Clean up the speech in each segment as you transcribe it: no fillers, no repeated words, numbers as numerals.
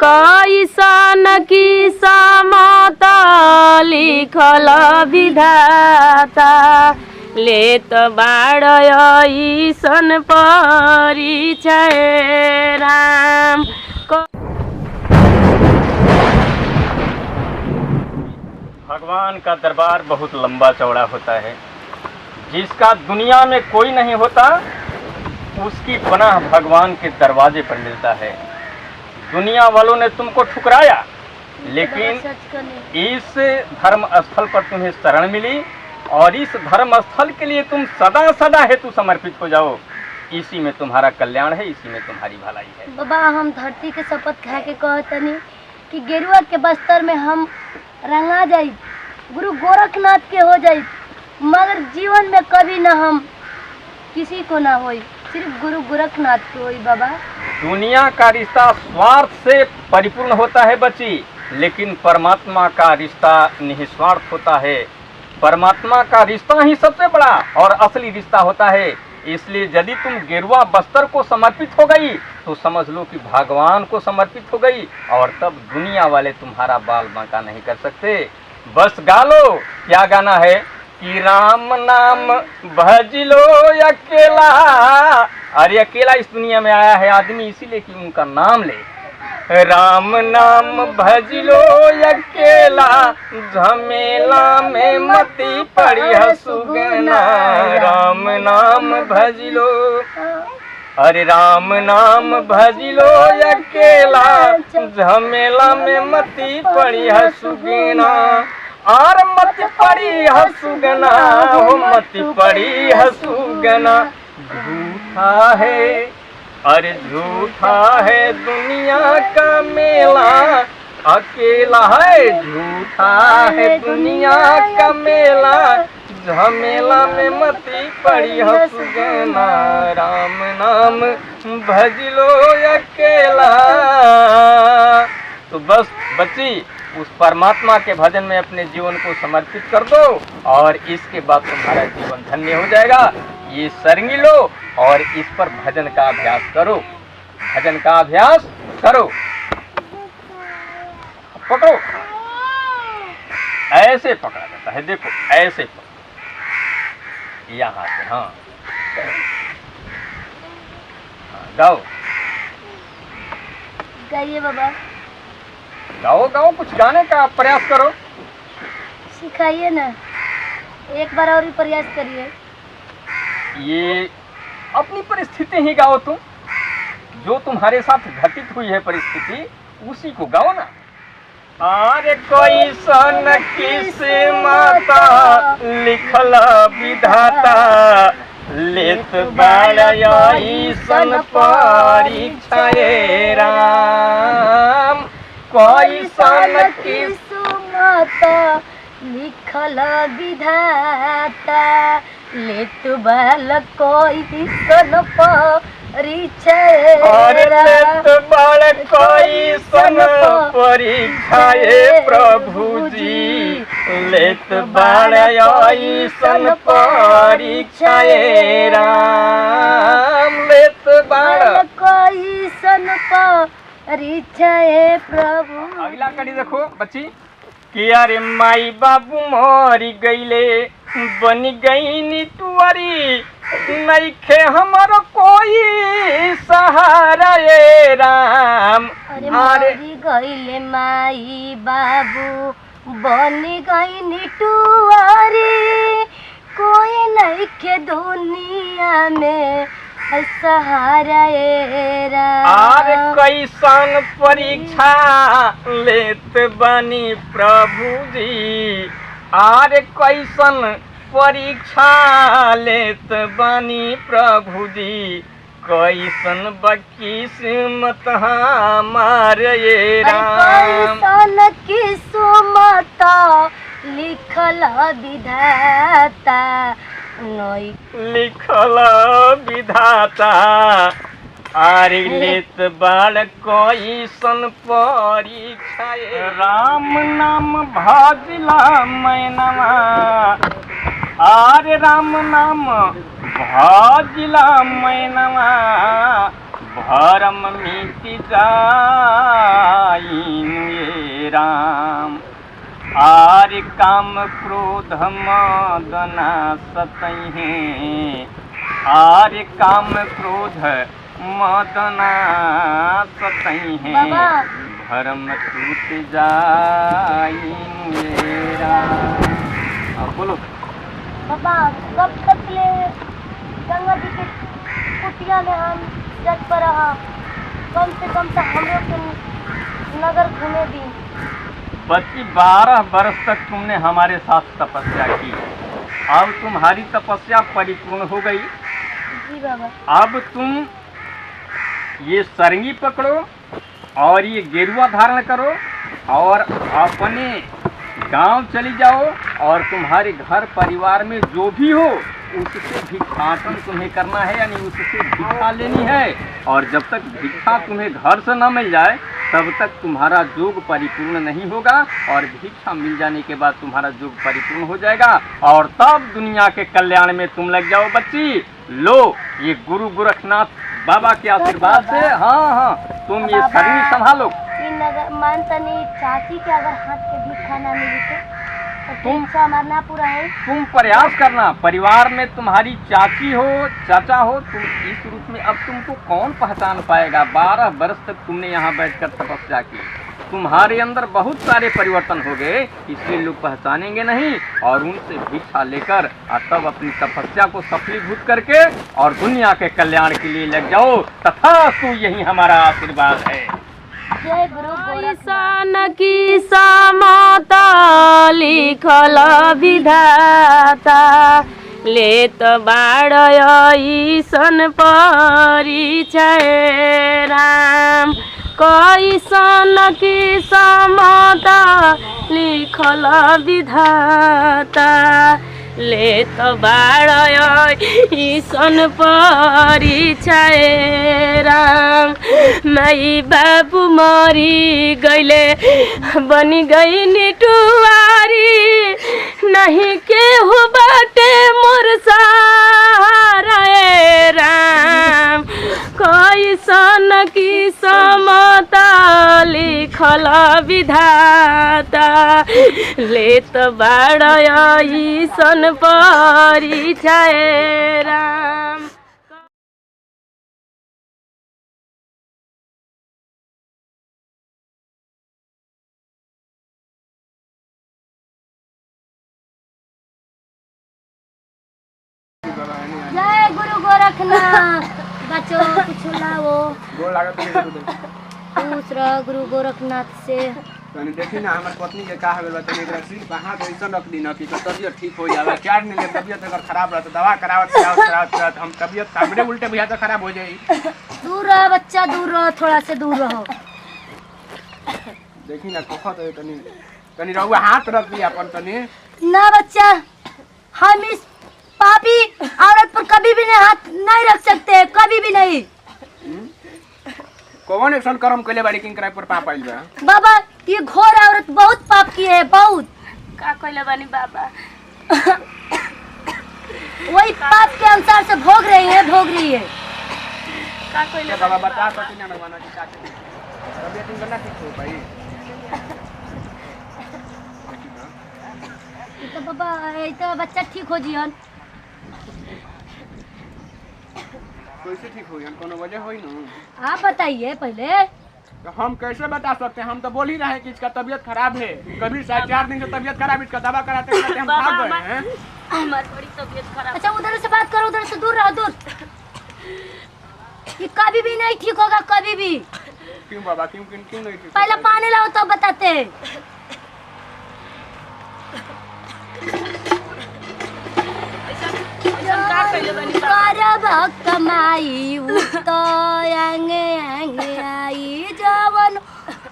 कैसन किस्मत लिखल विधाता लेत बाड़ ऐसन परिचय राम। भगवान का दरबार बहुत लंबा चौड़ा होता है। जिसका दुनिया में कोई नहीं होता उसकी पनाह भगवान के दरवाजे पर मिलता है। दुनिया वालों ने तुमको ठुकराया, लेकिन इस धर्म स्थल पर तुम्हें शरण मिली और इस धर्म स्थल के लिए तुम सदा सदा हेतु समर्पित हो जाओ। इसी में तुम्हारा कल्याण है, इसी में तुम्हारी भलाई है। बाबा, हम धरती के शपथ खा के कहतनी कि गेरुआ के बस्तर में हम रंगा जाई, गुरु गोरखनाथ के हो जाई, मगर जीवन में कभी ना हम किसी को ना होई, सिर्फ गुरु गोरखनाथ के होई। बाबा, दुनिया का रिश्ता स्वार्थ से परिपूर्ण होता है बच्ची, लेकिन परमात्मा का रिश्ता निस्वार्थ होता है। परमात्मा का रिश्ता ही सबसे बड़ा और असली रिश्ता होता है। इसलिए यदि तुम गेरुआ बस्तर को समर्पित हो गई तो समझ लो कि भगवान को समर्पित हो गई, और तब दुनिया वाले तुम्हारा बाल बांका नहीं कर सकते। बस गा लो। क्या गाना है कि राम नाम भज लो अकेला। अरे अकेला इस दुनिया में आया है आदमी इसीलिए कि उनका नाम ले। राम नाम भज लो अकेला, झमेला में मती पड़ी हसुगना। राम नाम भज लो, अरे राम नाम भज लो अकेला, झमेला में मती पड़ी हसुगना। और मत पड़ी हसुगना, हो मत पड़ी हसुगना। झूठा है, अरे झूठा है दुनिया का मेला, अकेला है। झूठा है दुनिया का मेला, झमेला में मती पड़ी हसुगना। राम नाम भज लो अकेला। तो बस बच्ची, उस परमात्मा के भजन में अपने जीवन को समर्पित कर दो और इसके बाद तुम्हारा जीवन धन्य हो जाएगा। ये सरंगी लो और इस पर भजन का अभ्यास करो। भजन का अभ्यास करो। पकड़ो, ऐसे पकड़ा जाता है, देखो ऐसे पकड़ो, यहाँ से। हाँ, गाओ गाइए बाबा। गाओ गाओ, कुछ गाने का प्रयास करो। सिखाइए ना, एक बार और भी प्रयास करिए। ये अपनी परिस्थिति ही गाओ तुम, जो तुम्हारे साथ घटित हुई है परिस्थिति उसी को गाओ ना। अरे कोई सन किस्मत लिखल विधाता, लेत बाड़ई सन परीक्षाए राम। कोई सन किस्मत लिखल विधाता, लेत बाल कोई सन परिचय। अरे लेत बाल कोई सन परीक्षाए प्रभु जी, लेत बाल सन परीक्षाए राम। लेत बाल कोई सन परिचय प्रभु। अगला कड़ी देखो बच्ची कि अरे माई बाबू मरी गईले, बन गई निटुअरी, नइखे हमर कोई सहारा ये राम। अरे मरी गईले माई बाबू, बन गई निटुअरी, कोई नइखे दुनिया में सहारा ये राम। आरे कैसन परीक्षा लेत बनी प्रभु जी, आरे कैसन परीक्षा लेत बनी प्रभु जी, कैसन बकिस्मत हमार ये राम। कैसन किस्मत लिखल विधाता, लिखल विधाता। आरे लेत बाड़ कैसन परीक्षा, राम नाम भजला मैनवा। आरे राम नाम भजला मैनवा, भरम मिट जाए आर्य काम क्रोध मदना सतैहे, आर्य काम क्रोध मदना सतैहे, बाबा। भरम टूट जाई मेरा। अब बोलो। बाबा कब तक ले गंगा जी के कुटिया में हम जग पर रहा, कम से कम तो हम लोग के नगर घूमे दी। बच्ची 12 वर्ष तक तुमने हमारे साथ तपस्या की, अब तुम्हारी तपस्या परिपूर्ण हो गई। जी बाबा। अब तुम ये सरंगी पकड़ो और ये गेरुआ धारण करो और अपने गांव चली जाओ, और तुम्हारे घर परिवार में जो भी हो उससे भिक्षाटन तुम्हें करना है, यानी उससे भिक्षा लेनी है। और जब तक भिक्षा तुम्हें घर से न मिल जाए तब तक तुम्हारा योग परिपूर्ण नहीं होगा, और भिक्षा मिल जाने के बाद तुम्हारा योग परिपूर्ण हो जाएगा, और तब दुनिया के कल्याण में तुम लग जाओ। बच्ची लो ये गुरु गोरखनाथ बाबा के आशीर्वाद से, हाँ हाँ तुम ये शरीर संभालो। नगर मानतनी चाची के अगर हाथ के भिक्षा ना मिली तो तुम भिक्षा मरना पूरा है। तुम प्रयास करना, परिवार में तुम्हारी चाची हो चाचा हो, तुम इस रूप में अब तुमको कौन पहचान पाएगा। 12 वर्ष तक तुमने यहाँ बैठकर तपस्या की, तुम्हारे अंदर बहुत सारे परिवर्तन हो गए, इसलिए लोग पहचानेंगे नहीं, और उनसे भिक्षा लेकर और तब अपनी तपस्या को सफलीभूत करके और दुनिया के कल्याण के लिए लग जाओ। तथास्तु, यही हमारा आशीर्वाद है। जय गुरु गोरखनाथ। ऐसन की समता लिखल विधाता, लेत बाड़ ऐसन परिचय राम। कैसन की समता लिखल विधाता, लेत बाड़ ऐसन परिचय राम। माई बाबू मरी गईले बनी गई निटुआरी, नहीं केहू बाटे मोर सहारा ए राम। कैसन की समता लिखल विधाता, लेत बाड़ ऐसन परिचय राम। जय गुरु गोरखनाथ। बच्चों कुछ लाओ। खुश रह गुरु गोरखनाथ से। तनी देखी ना हमार पत्नी के का होल बा, तनी एकरा सिर्फ हाथ ऐसन रख दी ना कि तबियत ठीक हो जावे। चार दिन के तबियत अगर खराब रहत दवा करावत हम तबियत हमरे उल्टे बुझा तो खराब हो जाई। दूर रह बच्चा, दूर रहो, थोड़ा से दूर रहो। देखी ना कोखत है, तनी तनी रहुआ हाथ रख दी अपन तनी। ना बच्चा, हम इस पापी औरत पर कभी भी नहीं हाथ नहीं रख सकते, कभी भी नहीं। कौन ऐसा कर्म कइले बाड़ी किन कराय पर पाप आइल बा। बाबा ये घोर औरत बहुत पाप की है, बहुत। का कइले बानी बाबा? वही पाप के अनुसार से भोग रही है, भोग रही है। का कइले बाबा बता तो कि ना भगवान की चाची तबियत इनका ना ठीक हो पाई। तो बाबा ये तो बच्चा ठीक हो जियन। कैसे ठीक होई, कोनो वजह होई ना। आप बताइए पहले। तो हम कैसे बता सकते हैं, हम तो बोल ही रहे हैं कि इसका तबियत खराब है। कभी 4 दिन से तबियत खराब, इसका दवा कराते कराते हम भाग गए हैं। हमारी बड़ी तबीयत खराब। अच्छा उधर से बात करो, उधर से दूर रहो, दूर। ये कभी भी नहीं ठीक होगा, कभी भी। क्यों बाबा, क्यों क्यों क्यों नहीं ठीक? पहले पानी लाओ तो बताते हैं। करब कमाई उतंगे आंगे आई, जवन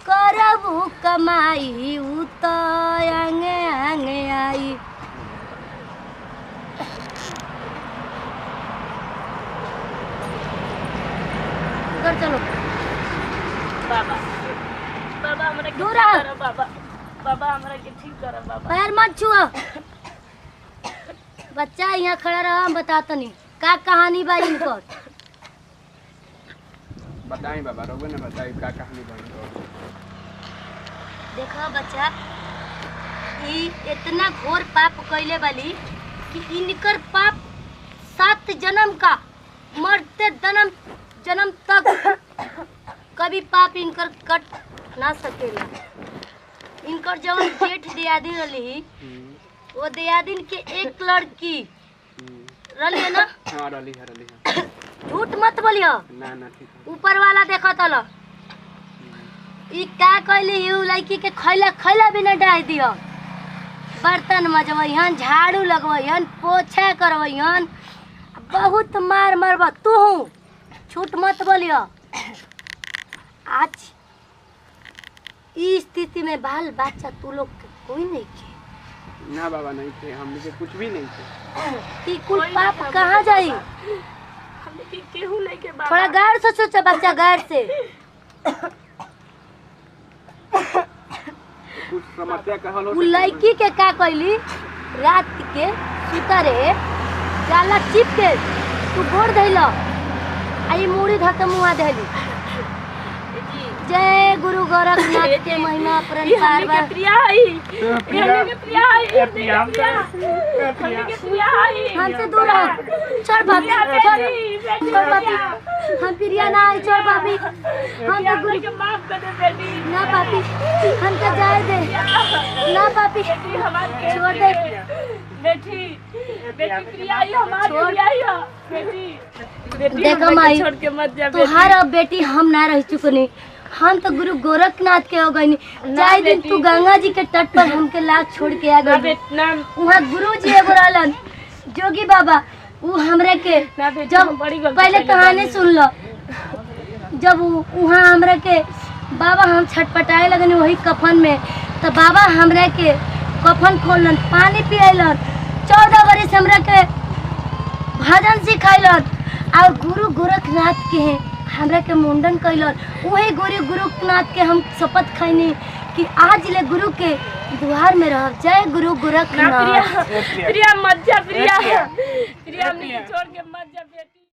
करब कमाई उतंगे आंगे आई। उधर चलो बाबा, बाबा हमरा के दूर ठीक आ। करो बाबा, बाबा हमरा के ठीक करो बाबा। पैर मत छुआ। बच्चा यहाँ खड़ा रहा, हम बताते नहीं का कहानी बा इनकर। बताई बाबा, रोबे ने बताई का कहानी बनी। देखो बच्चा, ई इतना घोर पाप कैले वाली कि इनकर पाप 7 जन्म का मरते जन्म तक कभी पाप इनकर कट ना सकेला। इनकर जब जेठ दियादिन रही वो दियादिन के एक लड़की रली ना। हाँ रली है। झूठ मत बोलियो ना ठीक है। ऊपर वाला देखा तल ई का कहली यू लड़की के खैला भी न डाल दियो। बर्तन मजबहन, झाड़ू लगबहन, पोछा करबहन, बहुत मार मरब तू। झूठ मत बोलियो। आज इस स्थिति में बाल बच्चा तू लोग के कोई नहीं के। ना बाबा नहीं थे, हम लोग के कुछ भी नहीं थे। ई कुल पाप कहाँ जाई? हम के केहू नहीं के बाबा। थोड़ा गैर से सोचा बच्चा, गैर से। कुछ समस्या कहलो। उ लड़की के का कहली रात के सुतरे जाला चिप के तू गोड़ धैला आई मुड़ी धक मुआ धैली। जय गुरु गोरखनाथ के महिमा परंपार बा। प्रिया आई, हमने के प्रिया आई, प्रिया हमने के प्रिया आई। हमसे दूर रहो। छोड़ भाभी, छोड़ भाभी, हम प्रिया ना आई। छोड़ भाभी, हम तो गुरु के माफ कर दे बेटी। ना भाभी, हम तो जाए दे ना भाभी, छोड़ दे बेटी। बेटी प्रिया आई, हमारी प्रिया आई बेटी। देखो माई, छोड़ के मत जा। तुहार अब बेटी हम ना रह चुकनी। हम तो गुरु गोरखनाथ के हो गई। जाए दिन तू गंगा जी के तट पर हमके लाख छोड़ के आ गई। वहाँ गुरु जी एगो रहलन जोगी बाबा, वो हमरे के जब पहले कहानी सुन लो, जब वहाँ हमरे के बाबा हम छटपटाए लगन वही कफन में, तो बाबा हमरे के कफन खोलन, पानी पियलन, 14 बरस हमरे के भजन सिखैलन। और गुरु गोरखनाथ के हमरा के मुंडन कैलन। वही गुरु गोरखनाथ के हम शपथ खैनी कि आज ले गुरु के द्वार में रह। जय गुरु गोरखनाथ। प्रिया मत जा, प्रिया हमने छोड़ के मत जा।